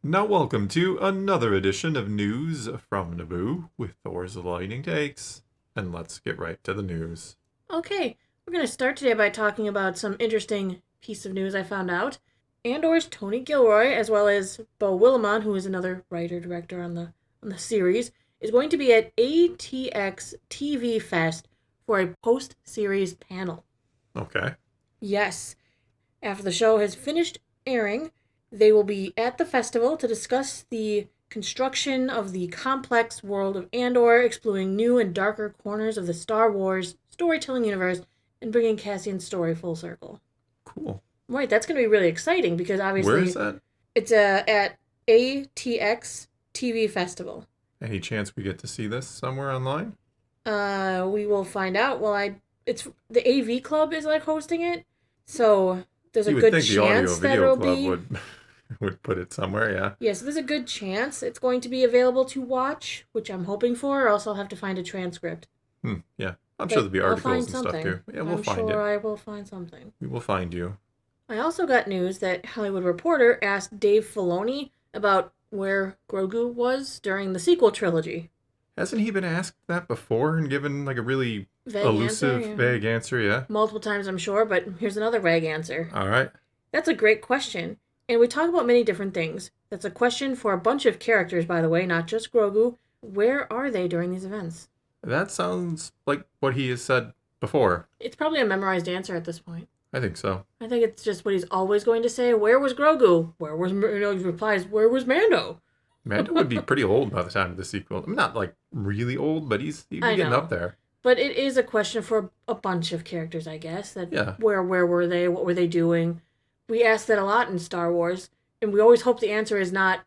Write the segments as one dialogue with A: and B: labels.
A: Now, welcome to another edition of News from Naboo with Thor's Lightning Takes. And let's get right to the news.
B: Okay, we're going to start today by talking about some interesting piece of news I found out. Andor's Tony Gilroy, as well as Beau Willimon, who is another writer-director on the series, is going to be at ATX TV Fest for a post-series panel.
A: Okay.
B: Yes. After the show has finished airing, they will be at the festival to discuss the construction of the complex world of Andor, exploring new and darker corners of the Star Wars storytelling universe, and bringing Cassian's story full circle.
A: Cool.
B: Right, that's going to be really exciting because obviously...
A: Where is that?
B: It's at ATX TV Festival.
A: Any chance we get to see this somewhere online?
B: We will find out. It's the AV Club is like hosting it, so there's a good chance
A: the Audio
B: that
A: Video
B: it'll
A: Club
B: be...
A: would put it somewhere, yeah.
B: Yeah, so there's a good chance it's going to be available to watch, which I'm hoping for, or else I'll have to find a transcript.
A: Yeah. I'm sure there'll be articles and
B: something.
A: stuff too. Yeah, we'll find
B: I'm
A: it.
B: sure I will find something.
A: We will find you.
B: I also got news that Hollywood Reporter asked Dave Filoni about where Grogu was during the sequel trilogy.
A: Hasn't he been asked that before and given like a really
B: Vague
A: vague answer? Yeah.
B: Multiple times, I'm sure, but here's another vague answer.
A: All right.
B: That's a great question. And we talk about many different things. That's a question for a bunch of characters, by the way, not just Grogu. Where are they during these events?
A: That sounds like what he has said before.
B: It's probably a memorized answer at this point.
A: I think so.
B: I think it's just what he's always going to say. Where was Grogu? Where was... he replies, where was Mando?
A: Mando would be pretty old by the time of the sequel. I mean, not like really old, but he'd be getting up there.
B: But it is a question for a bunch of characters, I guess. That
A: yeah.
B: Where were they? What were they doing? We ask that a lot in Star Wars, and we always hope the answer is not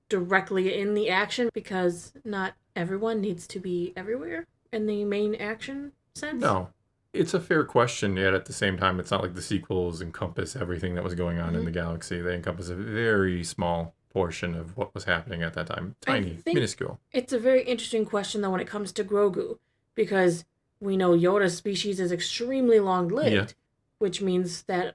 B: directly in the action, because not everyone needs to be everywhere in the main action sense.
A: No. It's a fair question, yet at the same time, it's not like the sequels encompass everything that was going on in the galaxy. They encompass a very small portion of what was happening at that time. Tiny, minuscule.
B: It's a very interesting question, though, when it comes to Grogu, because we know Yoda's species is extremely long-lived, which means that,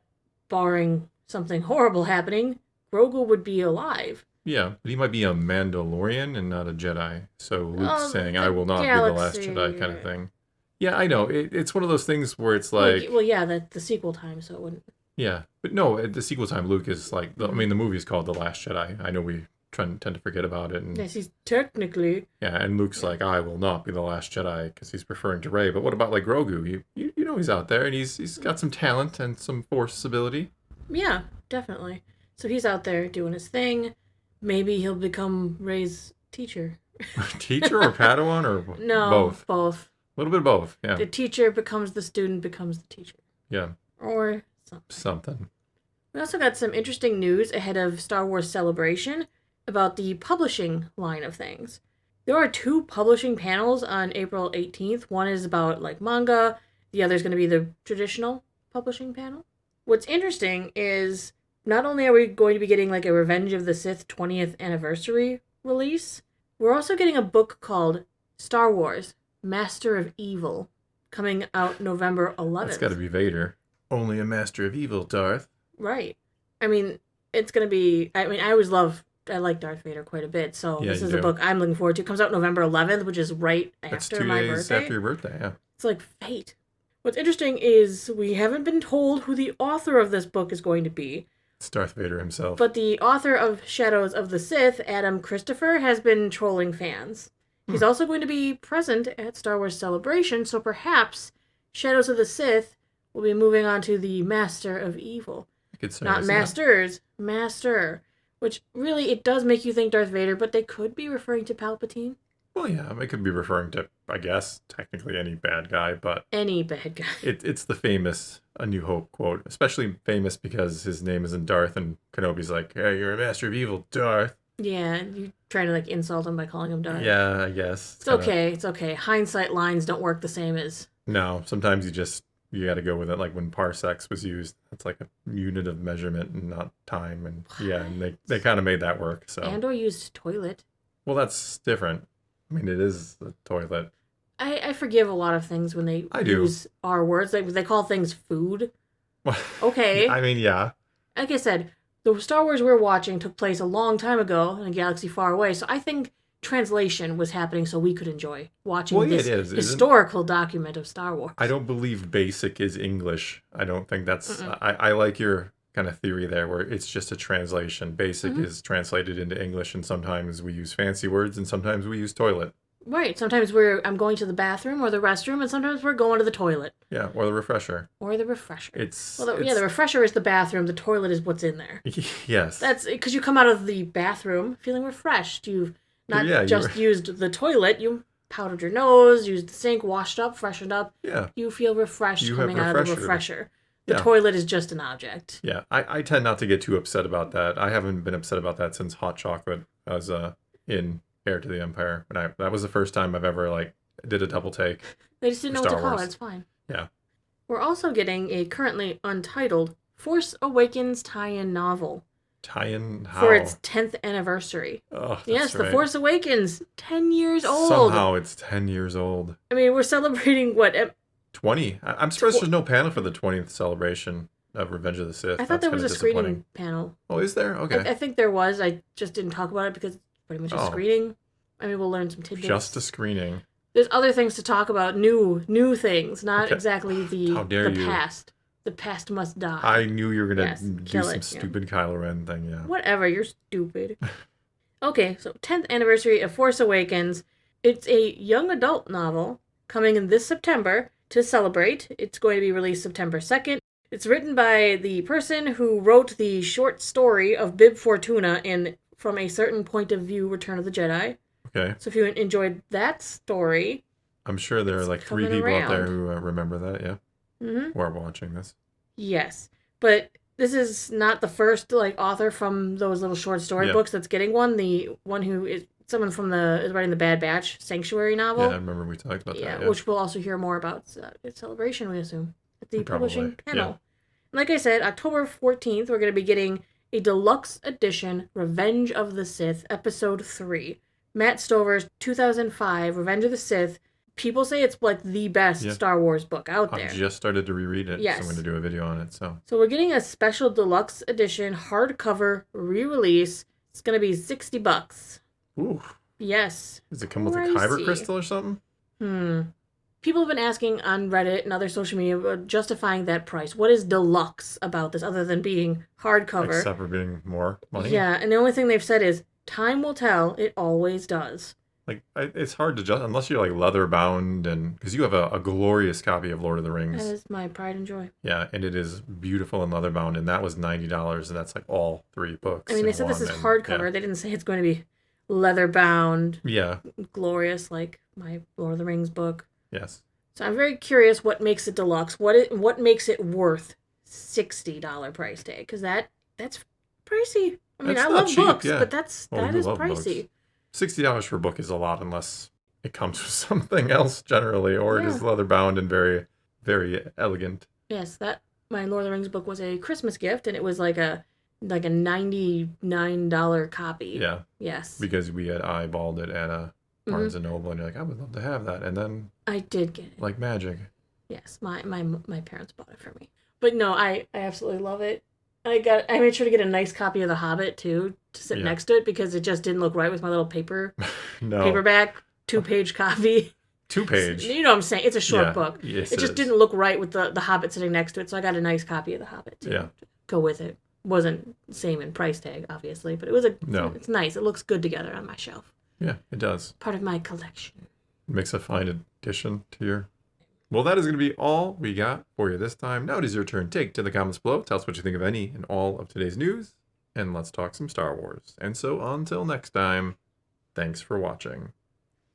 B: barring something horrible happening, Grogu would be alive.
A: Yeah, but he might be a Mandalorian and not a Jedi. So Luke's saying, I will not be the last Jedi kind of thing. Yeah, I know. It's one of those things where it's like...
B: Well, yeah, the sequel time, so it wouldn't...
A: Yeah, but no, at the sequel time, Luke is like... I mean, the movie is called The Last Jedi. I know we tend to forget about it. And,
B: yes, he's technically...
A: Yeah, and Luke's like, I will not be the last Jedi, because he's referring to Rey. But what about, like, Grogu? You know he's out there, and he's got some talent and some Force ability.
B: Yeah, definitely. So he's out there doing his thing. Maybe he'll become Rey's teacher.
A: Teacher or Padawan or
B: no,
A: both?
B: Both.
A: A little bit of both, yeah.
B: The teacher becomes the student, becomes the teacher.
A: Yeah.
B: Or
A: something.
B: We also got some interesting news ahead of Star Wars Celebration about the publishing line of things. There are 2 publishing panels on April 18th. One is about, like, manga. The other is going to be the traditional publishing panel. What's interesting is not only are we going to be getting, like, a Revenge of the Sith 20th anniversary release, we're also getting a book called Star Wars Master of Evil, coming out November 11th.
A: That's got to be Vader. Only a Master of Evil, Darth.
B: Right. I mean, it's going to be... I mean, I like Darth Vader quite a bit, so this is a book I'm looking forward to. It comes out November 11th, which is right after my birthday.
A: That's 2 days after your birthday, yeah.
B: It's like fate. What's interesting is we haven't been told who the author of this book is going to be.
A: It's Darth Vader himself.
B: But the author of Shadows of the Sith, Adam Christopher, has been trolling fans. He's also going to be present at Star Wars Celebration, so perhaps Shadows of the Sith will be moving on to the Master of Evil.
A: I could say
B: not Masters, Master. Which, really, it does make you think Darth Vader, but they could be referring to Palpatine.
A: Well, yeah, it could be referring to, I guess, technically any bad guy, but...
B: Any bad guy.
A: It's the famous A New Hope quote, especially famous because his name isn't Darth, and Kenobi's like, hey, you're a Master of Evil, Darth.
B: Yeah, you trying to, like, insult him by calling him Darth.
A: Yeah, I guess.
B: It's okay. Hindsight lines don't work the same as...
A: No, sometimes you got to go with it. Like when parsecs was used, that's like a unit of measurement and not time. And yeah, and they kind of made that work. So
B: Andor used toilet.
A: Well, that's different. I mean, it is a toilet.
B: I forgive a lot of things when they use our words. They call things food. Okay.
A: I mean, yeah.
B: Like I said, the Star Wars we're watching took place a long time ago in a galaxy far away, so I think translation was happening so we could enjoy watching this historical document of Star Wars.
A: I don't believe basic is English. I don't think that's... I like your kind of theory there where it's just a translation. Basic is translated into English, and sometimes we use fancy words and sometimes we use toilet.
B: Right. Sometimes I'm going to the bathroom or the restroom, and sometimes we're going to the toilet.
A: Yeah, or the refresher.
B: Or the refresher.
A: The
B: refresher is the bathroom. The toilet is what's in there.
A: Yes.
B: That's because you come out of the bathroom feeling refreshed. You've not used the toilet. You powdered your nose, used the sink, washed up, freshened up.
A: Yeah.
B: You feel refreshed coming out of the refresher. The toilet is just an object.
A: Yeah. I tend not to get too upset about that. I haven't been upset about that since hot chocolate was in Heir to the Empire. That was the first time I've ever did a double take.
B: They just didn't know what to call it. It's fine.
A: Yeah.
B: We're also getting a currently untitled Force Awakens tie-in novel.
A: Tie-in how?
B: For its 10th anniversary.
A: Oh, that's
B: yes,
A: right.
B: The Force Awakens, 10 years old.
A: Somehow it's 10 years old.
B: I mean, we're celebrating what?
A: 20. I'm surprised there's no panel for the 20th celebration of Revenge of the Sith.
B: I thought there was a screening panel.
A: Oh, is there? Okay.
B: I think there was. I just didn't talk about it because pretty much a screening. I mean, we'll learn some tidbits.
A: Just a screening.
B: There's other things to talk about. New things, not exactly the past. The past must die.
A: I knew you were going to do some stupid Kylo Ren thing, yeah.
B: Whatever, you're stupid. Okay, so 10th anniversary of Force Awakens. It's a young adult novel coming in this September to celebrate. It's going to be released September 2nd. It's written by the person who wrote the short story of Bib Fortuna in From a Certain Point of View, Return of the Jedi.
A: Okay.
B: So if you enjoyed that story...
A: I'm sure there are 3 people out there who remember that, yeah? Who are watching this.
B: Yes. But this is not the first author from those little short story books that's getting one. The one who is... Someone is writing the Bad Batch Sanctuary novel.
A: Yeah, I remember we talked about that, yeah.
B: Which we'll also hear more about at Celebration, we assume, at the publishing panel. Yeah. Like I said, October 14th, we're going to be getting a deluxe edition Revenge of the Sith, Episode 3. Matt Stover's 2005 Revenge of the Sith. People say it's the best Star Wars book out there.
A: I just started to reread it,
B: yes.
A: So I'm going to do a video on it. So
B: we're getting a special deluxe edition hardcover re-release. It's going to be $60.
A: Ooh.
B: Yes.
A: Does it come with a kyber crystal or something?
B: People have been asking on Reddit and other social media about justifying that price. What is deluxe about this other than being hardcover?
A: Except for being more money?
B: Yeah, and the only thing they've said is, time will tell. It always does.
A: It's hard to just, unless you're leather bound, and because you have a glorious copy of Lord of the Rings.
B: That is my pride and joy.
A: Yeah, and it is beautiful and leather bound, and that was $90, and that's all 3 books.
B: I mean, they said this is hardcover. Yeah. They didn't say it's going to be leather bound.
A: Yeah.
B: Glorious, like my Lord of the Rings book.
A: Yes.
B: So I'm very curious what makes it deluxe. What makes it worth $60 price tag? Because that's pricey. I mean, I love books, but that is pricey.
A: Books. $60 for a book is a lot unless it comes with something else generally, or it is leather bound and very, very elegant.
B: Yes, my Lord of the Rings book was a Christmas gift, and it was like a $99 copy.
A: Yeah.
B: Yes.
A: Because we had eyeballed it at a Barnes and Noble, and you're like, I would love to have that, and then
B: I did get it.
A: Like magic.
B: Yes, my parents bought it for me. But no, I absolutely love it. I made sure to get a nice copy of The Hobbit too to sit next to it because it just didn't look right with my little paperback 2-page copy.
A: 2-page.
B: You know what I'm saying? It's a short book.
A: Yes,
B: it just didn't look right with the Hobbit sitting next to it, so I got a nice copy of The Hobbit to go with it. Wasn't same in price tag, obviously, but it's nice. It looks good together on my shelf.
A: Yeah, it does.
B: Part of my collection.
A: Makes a fine addition to your... Well, that is going to be all we got for you this time. Now it is your turn. Take to the comments below. Tell us what you think of any and all of today's news. And let's talk some Star Wars. And so until next time, thanks for watching.